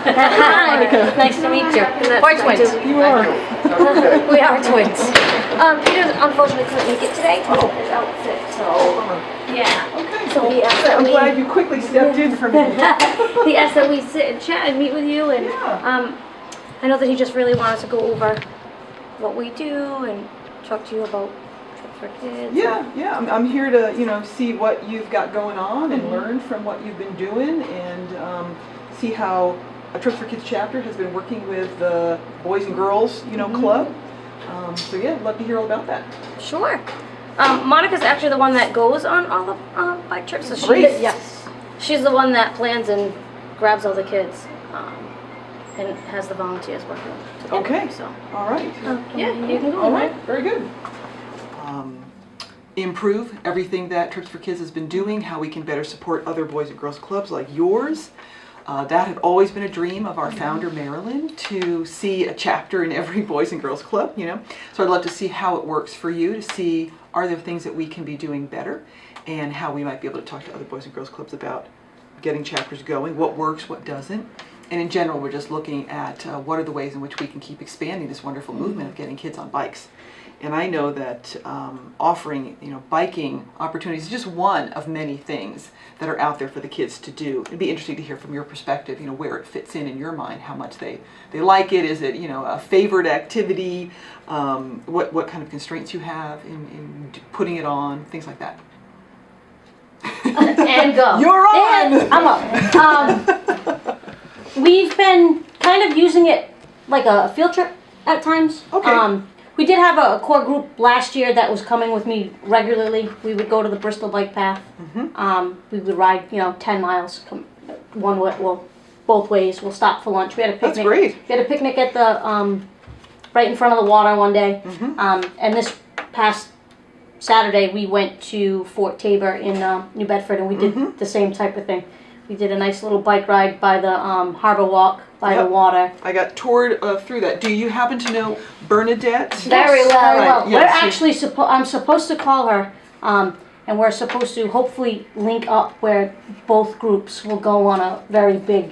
Hi. Nice to meet you. We're twins. You are. We are twins. Peter unfortunately couldn't make it today. His outfit, so yeah. Okay. So he asked that I'm glad you quickly stepped in for me. he asked that we sit and chat and meet with you, and I know that he just really wanted to go over what we do and talk to you about Trips for Kids. Yeah. I'm here to, see what you've got going on and learn from what you've been doing, and see how a Trips for Kids chapter has been working with the Boys and Girls, club. So yeah, I'd love to hear all about that. Sure. Monica's actually the one that goes on all the bike trips. So she's the one that plans and grabs all the kids, and has the volunteers working together. Okay. So. All right. Yeah, you can go. All right. Very good. Improve everything that Trips for Kids has been doing, how we can better support other Boys and Girls Clubs like yours. That had always been a dream of our founder, Marilyn, to see a chapter in every Boys and Girls Club, So I'd love to see how it works for you, to see are there things that we can be doing better, and how we might be able to talk to other Boys and Girls Clubs about getting chapters going, what works, what doesn't. And in general, we're just looking at what are the ways in which we can keep expanding this wonderful movement of getting kids on bikes. And I know that offering, biking opportunities is just one of many things that are out there for the kids to do. It'd be interesting to hear from your perspective, where it fits in your mind, how much they like it. Is it, a favored activity? What kind of constraints you have in putting it on, things like that. And go. You're on! And I'm up. We've been kind of using it like a field trip at times. Okay. We did have a core group last year that was coming with me regularly. We would go to the Bristol bike path. We would ride, 10 miles one way, well, both ways. We'll stop for lunch. We had a picnic. That's great. We had a picnic at the right in front of the water one day. And this past Saturday we went to Fort Tabor in New Bedford, and we did the same type of thing. We did a nice little bike ride by the Harbor Walk by the water. I got toured through that. Do you happen to know Bernadette? Very well. Right. We're Yes. actually I'm supposed to call her, and we're supposed to hopefully link up where both groups will go on a very big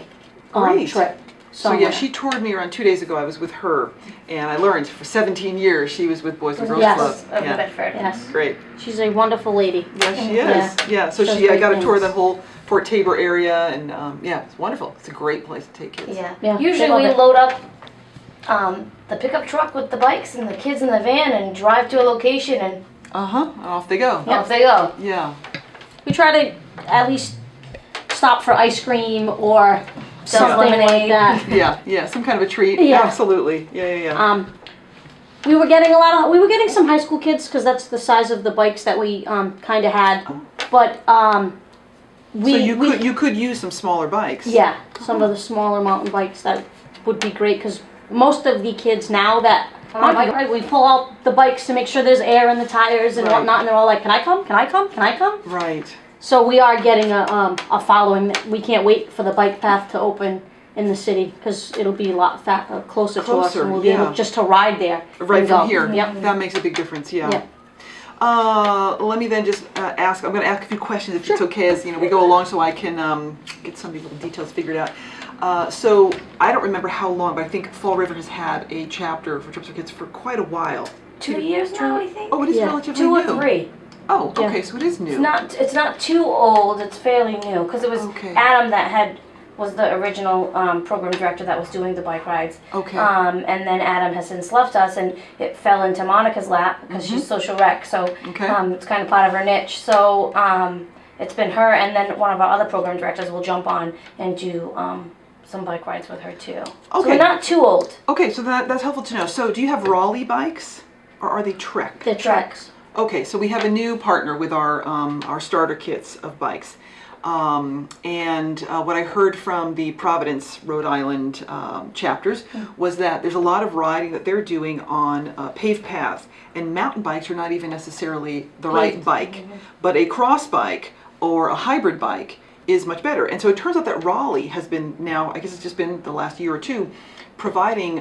trip. So yeah, she toured me around 2 days ago. I was with her, and I learned for 17 years she was with Boys and Girls Club. Of New Bedford. Yes. Great. She's a wonderful lady. Yeah, she is. Yeah. So Does I got a great tour of things. the whole Fort Tabor area, and it's wonderful. It's a great place to take kids. Yeah. Usually they love we it. load up the pickup truck with the bikes and the kids in the van and drive to a location and Off they go. off they go. Yeah. We try to at least stop for ice cream or something like lemonade. that. Yeah. Some kind of a treat. Yeah. Absolutely. Yeah. We were getting some high school kids because that's the size of the bikes that we kind of had, but So you could use some smaller bikes. Yeah, some of the smaller mountain bikes, that would be great, because most of the kids now that on a bike ride, we pull out the bikes to make sure there's air in the tires and whatnot, and they're all like, can I come? Can I come? Can I come? Right. So we are getting a following. We can't wait for the bike path to open in the city, because it'll be a lot closer to us, and we'll be able just to ride there. Right and from go. here. Yep. That makes a big difference. Yeah. Yep. Let me then just ask. I'm going to ask a few questions if it's okay, as we go along, so I can get some of the little details figured out. So I don't remember how long, but I think Fall River has had a chapter for Trips for Kids for quite a while. 2 years now, I think. Oh, it is relatively 2 or new. 3. Oh, okay, so it is new. It's not too old. It's fairly new because it was Adam that was the original program director that was doing the bike rides. Okay. And then Adam has since left us, and it fell into Monica's lap because she's social rec. So it's kind of part of her niche. So it's been her, and then one of our other program directors will jump on and do some bike rides with her too. Okay. So we're not too old. Okay, so that's helpful to know. So do you have Raleigh bikes, or are they Trek? The Treks. Okay, so we have a new partner with our starter kits of bikes. And what I heard from the Providence, Rhode Island chapters was that there's a lot of riding that they're doing on paved paths, and mountain bikes are not even necessarily the right bike, but a cross bike or a hybrid bike is much better. And so it turns out that Raleigh has been now, I guess it's just been the last year or two, providing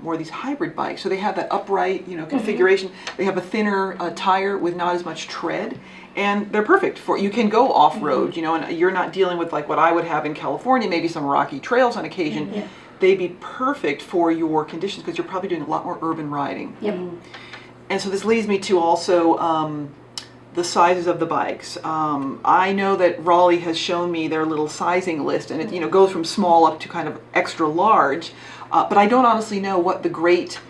more of these hybrid bikes. So they have that upright, configuration. They have a thinner tire with not as much tread, And they're perfect for, you can go off-road, you know, and you're not dealing with like what I would have in California, maybe some rocky trails on occasion. Yeah. They'd be perfect for your conditions because you're probably doing a lot more urban riding. Yep. And so this leads me to also the sizes of the bikes. I know that Raleigh has shown me their little sizing list, and it, you know, goes from small up to kind of extra large, but I don't honestly know what the great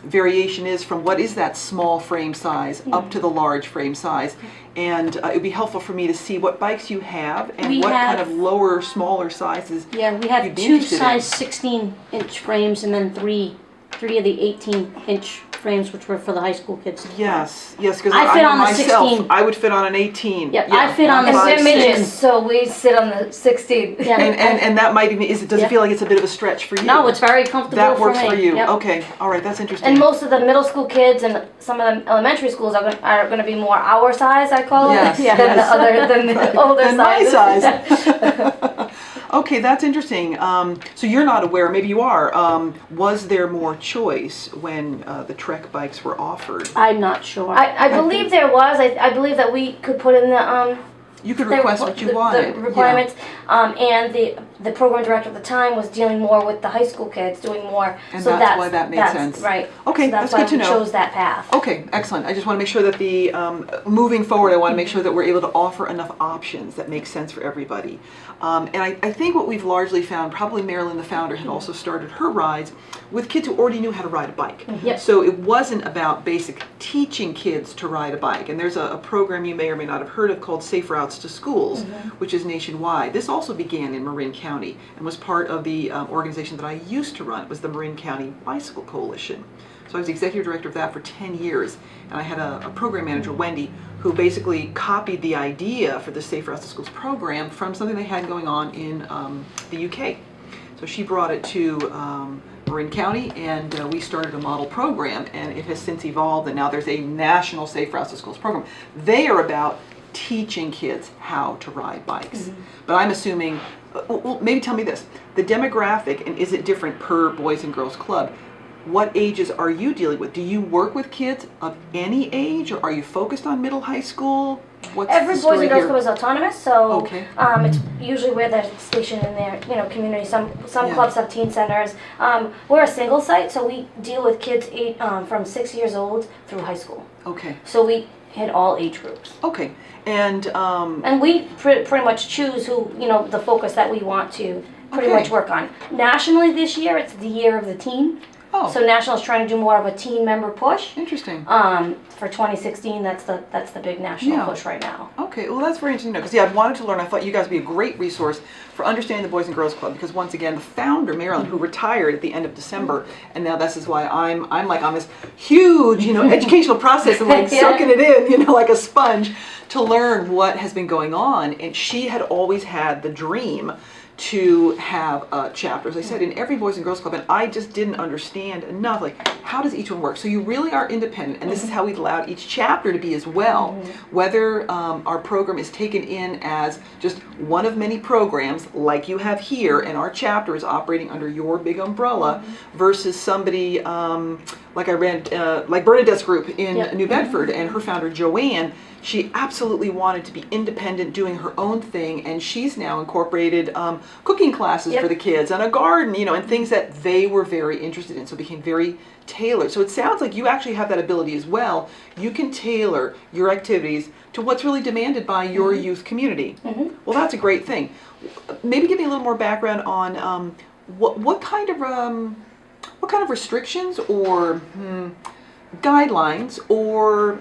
variation is from what is that small frame size up to the large frame size. And it would be helpful for me to see what bikes you have and We what have- kind of lower, smaller sizes. Yeah, we have you'd be 2 interested in. size 16-inch frames and then three of the 18-inch frames, which were for the high school kids. Yes, yes, because I I fit know on the myself, 16. I would fit on an 18. Yep, I fit on the And we're 5'6". midgets, so we sit on the 16. Yeah. And that might be, does it feel like it's a bit of a stretch for you? No, it's very comfortable That for works me. for you. Yep. Okay, all right, that's interesting. And most of the middle school kids and some of the elementary schools are going to be more our size, I call it, Yes, than the older Than my sizes. size. Okay, that's interesting. So you're not aware, maybe you are. Was there more choice when the Trek bikes were offered? I'm not sure. I believe there was. I believe that we could put in the You could request what you wanted. the requirements, and the program director at the time was dealing more with the high school kids, doing more. And so that's why that made sense. Right. Okay, so that's why good to we know. chose that path. Okay, excellent. I just want to make sure that the, moving forward, I want to make sure that we're able to offer enough options that make sense for everybody. And I think what we've largely found, probably Marilyn, the founder, had also started her rides with kids who already knew how to ride a bike. Yep. So it wasn't about basic teaching kids to ride a bike. And there's a program you may or may not have heard of called Safe Routes to Schools, which is nationwide. This also began in Marin County and was part of the organization that I used to run. It was the Marin County Bicycle Coalition. So I was the executive director of that for 10 years, and I had a program manager, Wendy, who basically copied the idea for the Safe Routes to Schools program from something they had going on in the UK. So she brought it to Marin County, and we started a model program, and it has since evolved, and now there's a national Safe Routes to Schools program. They are about teaching kids how to ride bikes. But I'm assuming, well, maybe tell me this, the demographic, and is it different per Boys and Girls Club? What ages are you dealing with? Do you work with kids of any age, or are you focused on middle, high school? What's Every the Boys story and Girls here? Club is autonomous, so Okay. it's usually where they're stationed in their community. Some Yeah. clubs have teen centers. We're a single site, so we deal with kids from 6 years old through high school. Okay. So we hit all age groups. Okay. And And we pretty much choose who, the focus that we want to pretty Okay. much work on. Nationally this year, it's the year of the teen. oh, So National's trying to do more of a teen member push. interesting. For 2016, that's the big national Yeah. push right now. Okay, well that's very interesting to know, because yeah, I've wanted to learn. I thought you guys would be a great resource for understanding the Boys and Girls Club, because once again, the founder, Marilyn, who retired at the end of December, and now this is why I'm like on this huge, educational process and like Yeah. soaking it in, like a sponge, to learn what has been going on. And she had always had the dream to have a chapter, as I said, in every Boys and Girls Club, and I just didn't understand enough, like, how does each one work? So you really are independent, and this is how we've allowed each chapter to be as well. Whether our program is taken in as just one of many programs, like you have here, and our chapter is operating under your big umbrella, versus somebody, like I ran, like Bernadette's group in Yep. New Bedford, and her founder, Joanne, she absolutely wanted to be independent, doing her own thing, and she's now incorporated cooking classes Yep. for the kids and a garden, and things that they were very interested in, so it became very tailored. So it sounds like you actually have that ability as well. You can tailor your activities to what's really demanded by your youth community. Well, that's a great thing. Maybe give me a little more background on what kind of restrictions or guidelines or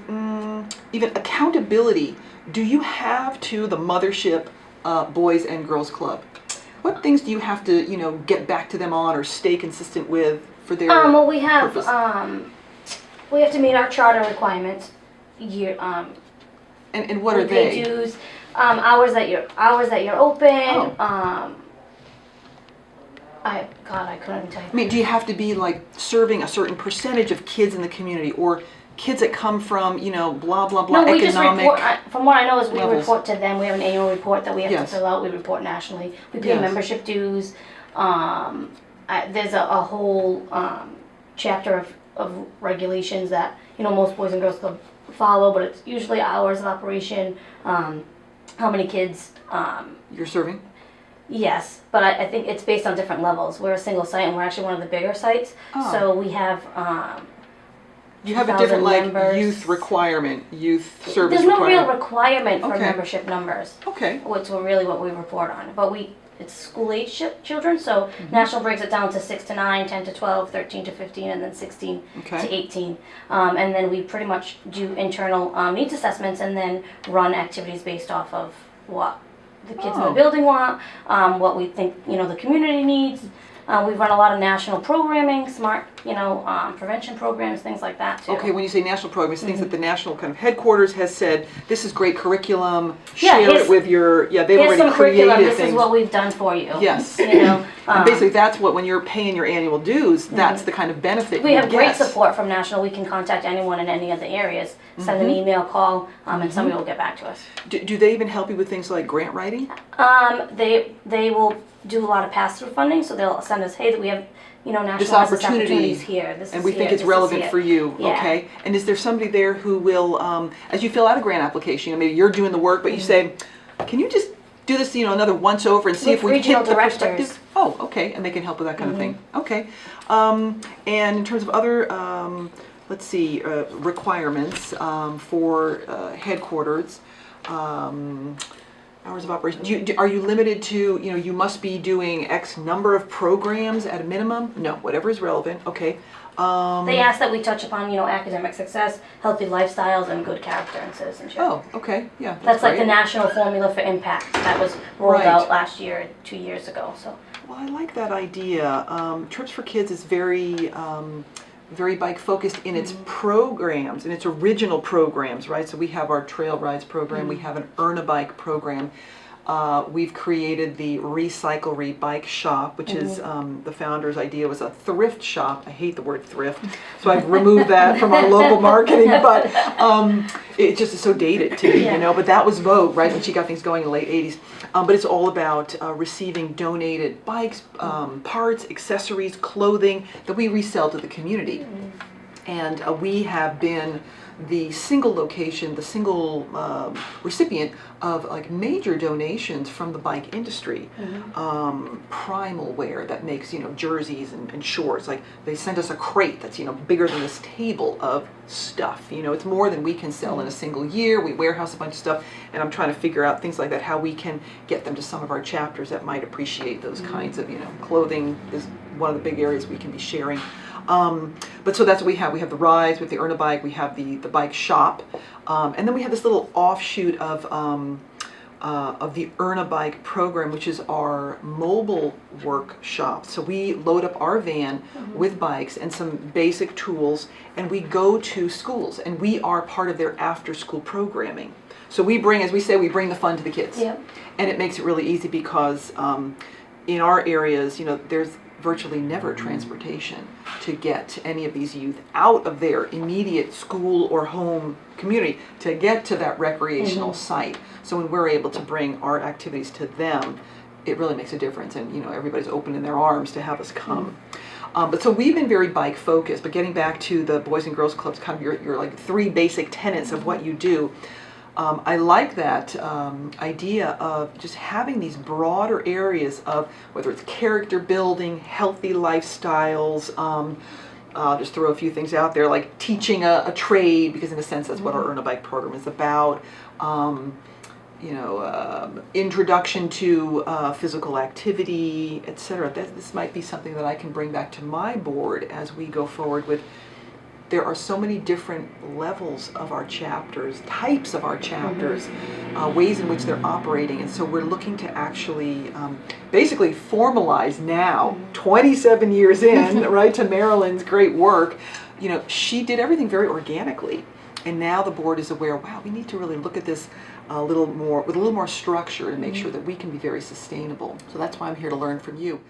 even accountability do you have to the mothership Boys and Girls Club? What things do you have to get back to them on or stay consistent with for their Well, we have purpose? we have to meet our charter requirements. And what are we pay they? dues, hours that you're open. Oh. I couldn't tell you. I mean, do you have to be like serving a certain percentage of kids in the community, or kids that come from blah blah blah No, we just economic? report. From what I know is we levels. report to them. We have an annual report that we have Yes. to fill out. We report nationally. We pay Yes. membership dues. There's a whole chapter of regulations that most Boys and Girls Club follow, but it's usually hours of operation, how many kids. You're serving? Yes, but I think it's based on different levels. We're a single site, and we're actually one of the bigger sites. Oh. So we have. You have a different members. youth requirement, youth service There's no requirement. real requirement for Okay. membership numbers. Okay. Which are really what we report on. But it's school age children, so National breaks it down to 6 to 9, 10 to 12, 13 to 15, and then 16 to 18. And then we pretty much do internal needs assessments and then run activities based off of what the kids in the building want, what we think the community needs. We run a lot of national programming, smart, prevention programs, things like that too. Okay, when you say national programs, things that the national kind of headquarters has said, this is great curriculum, Yeah, share it with your, they've Here's already some curriculum. created This things. is what we've done for you. Yes. And basically that's what, when you're paying your annual dues, that's the kind of benefit we you have great get. support from national. We can contact anyone in any of the areas, send an email, call, and somebody will get back to us. Do they even help you with things like grant writing? They will do a lot of pass-through funding, so they'll send us, hey, that we have national This has opportunity, here. This and is we here, think it's this is relevant here. for you. Yeah. Okay. And is there somebody there who will, as you fill out a grant application, maybe you're doing the work, but you say, can you just do this, another once over and see With if we regional hit the directors. perspective? Oh, okay. And they can help with that kind of thing. Okay. And in terms of other, let's see, requirements for headquarters. Hours of operation. Are you limited to, you must be doing X number of programs at a minimum? No, whatever is relevant. Okay. They ask that we touch upon, academic success, healthy lifestyles, and good character and citizenship. Oh, okay. Yeah. That's like the great. national formula for impact that was rolled Right. out last year, 2 years ago. So. Well, I like that idea. Trips for Kids is very bike focused in its programs, in its original programs, right? So we have our trail rides program, we have an Earn a Bike program. We've created the Recycle Bike Shop, which is the founder's idea was a thrift shop. I hate the word thrift, so I've removed that from our local marketing, but it just is so dated to me, but that was Vogue, right, when she got things going in the late 80s. But it's all about receiving donated bikes, parts, accessories, clothing that we resell to the community. And we have been the single location, the single recipient of like major donations from the bike industry. Primal Wear that makes jerseys and shorts. Like they sent us a crate that's bigger than this table of stuff. It's more than we can sell in a single year. We warehouse a bunch of stuff, and I'm trying to figure out things like that, how we can get them to some of our chapters that might appreciate those kinds of clothing is one of the big areas we can be sharing. But so that's what we have. We have the rides with the Earn a Bike. We have the bike shop, and then we have this little offshoot of the Earn a Bike program, which is our mobile workshop. So we load up our van with bikes and some basic tools, and we go to schools, and we are part of their after-school programming. So we bring, as we say, we bring the fun to the kids, and it makes it really easy because in our areas, there's virtually never transportation to get any of these youth out of their immediate school or home community to get to that recreational site. So when we're able to bring our activities to them, it really makes a difference, and everybody's open in their arms to have us come. But so we've been very bike focused, but getting back to the Boys and Girls Clubs, kind of your like 3 basic tenets of what you do. I like that idea of just having these broader areas of whether it's character building, healthy lifestyles. I'll just throw a few things out there, like teaching a trade, because in a sense that's what our Earn a Bike program is about. Introduction to physical activity, etc. This might be something that I can bring back to my board as we go forward with. There are so many different levels of our chapters, types of our chapters, ways in which they're operating, and so we're looking to actually basically formalize now, 27 years in, right, to Marilyn's great work. She did everything very organically, and now the board is aware, wow, we need to really look at this a little more, with a little more structure and make sure that we can be very sustainable. So that's why I'm here to learn from you.